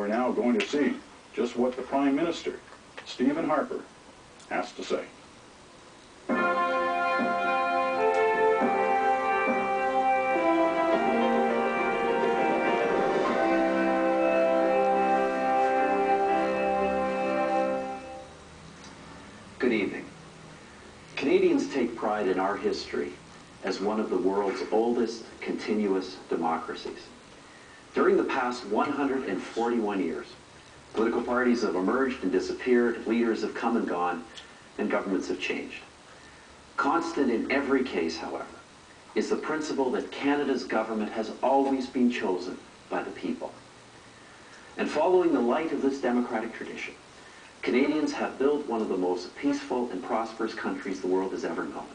we're now going to see just what the Prime Minister, Stephen Harper, has to say. Good evening. Canadians take pride in our history as one of the world's oldest continuous democracies. During the past 141 years, political parties have emerged and disappeared, leaders have come and gone, and governments have changed. Constant in every case, however, is the principle that Canada's government has always been chosen by the people. And following the light of this democratic tradition, Canadians have built one of the most peaceful and prosperous countries the world has ever known.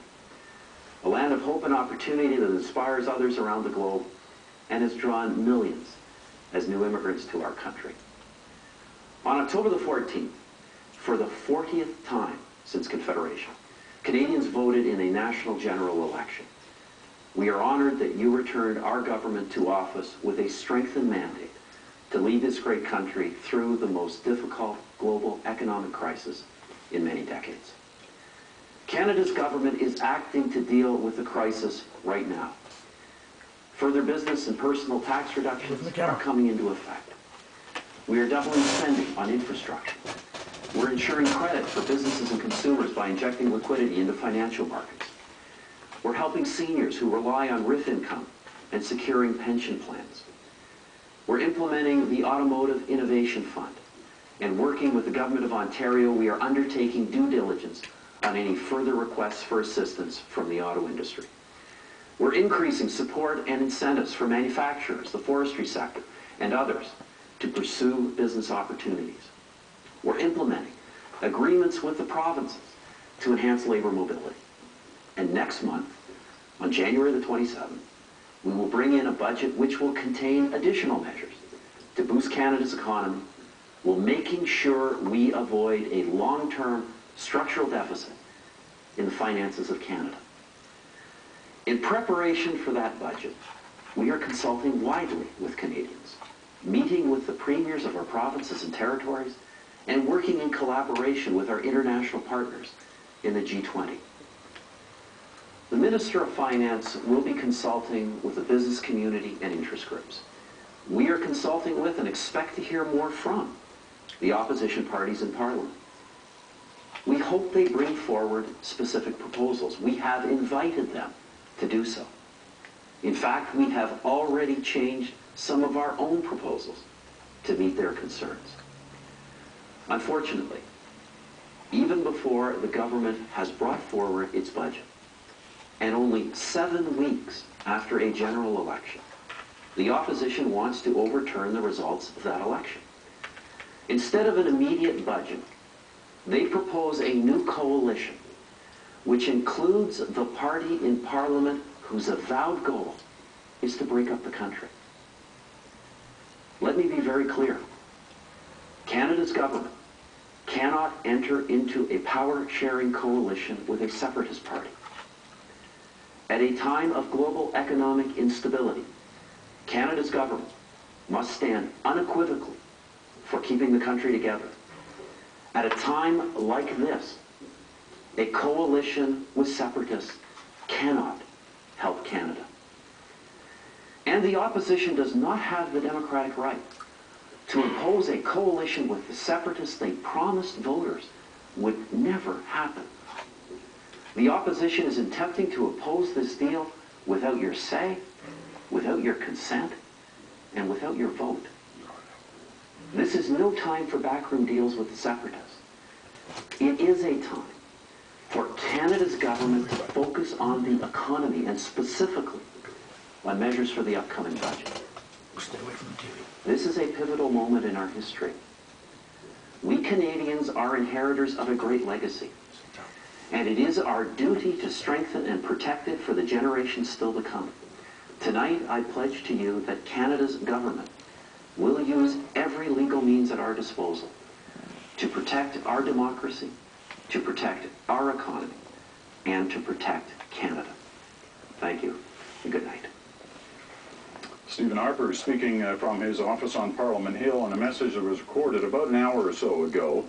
A land of hope and opportunity that inspires others around the globe and has drawn millions as new immigrants to our country. On October the 14th, for the 40th time since Confederation, Canadians voted in a national general election. We are honored that you returned our government to office with a strengthened mandate to lead this great country through the most difficult global economic crisis in many decades. Canada's government is acting to deal with the crisis right now. Further business and personal tax reductions are coming into effect. We are doubling spending on infrastructure. We're ensuring credit for businesses and consumers by injecting liquidity into financial markets. We're helping seniors who rely on RIF income and securing pension plans. We're implementing the Automotive Innovation Fund, and working with the Government of Ontario, we are undertaking due diligence on any further requests for assistance from the auto industry. We're increasing support and incentives for manufacturers, the forestry sector, and others to pursue business opportunities. We're implementing agreements with the provinces to enhance labor mobility. And next month, on January the 27th, we will bring in a budget which will contain additional measures to boost Canada's economy, while making sure we avoid a long-term structural deficit in the finances of Canada. In preparation for that budget, we are consulting widely with Canadians, meeting with the premiers of our provinces and territories, and working in collaboration with our international partners in the G20. The Minister of Finance will be consulting with the business community and interest groups. We are consulting with and expect to hear more from the opposition parties in Parliament. We hope they bring forward specific proposals. We have invited them to do so. In fact, we have already changed some of our own proposals to meet their concerns. Unfortunately, even before the government has brought forward its budget, and only 7 weeks after a general election, the opposition wants to overturn the results of that election. Instead of an immediate budget, they propose a new coalition, which includes the party in Parliament whose avowed goal is to break up the country. Let me be very clear. Canada's government cannot enter into a power-sharing coalition with a separatist party. At a time of global economic instability, Canada's government must stand unequivocally for keeping the country together. At a time like this, a coalition with separatists cannot help Canada. And the opposition does not have the democratic right to impose a coalition with the separatists they promised voters would never happen. The opposition is attempting to oppose this deal without your say, without your consent, and without your vote. This is no time for backroom deals with the separatists. It is a time for Canada's government to focus on the economy and specifically on measures for the upcoming budget. Stay away from the TV. This is a pivotal moment in our history. We Canadians are inheritors of a great legacy, and it is our duty to strengthen and protect it for the generations still to come. Tonight, I pledge to you that Canada's government will use every legal means at our disposal to protect our democracy, to protect our economy, and to protect Canada. Thank you, and good night. Stephen Harper is speaking from his office on Parliament Hill on a message that was recorded about an hour or so ago.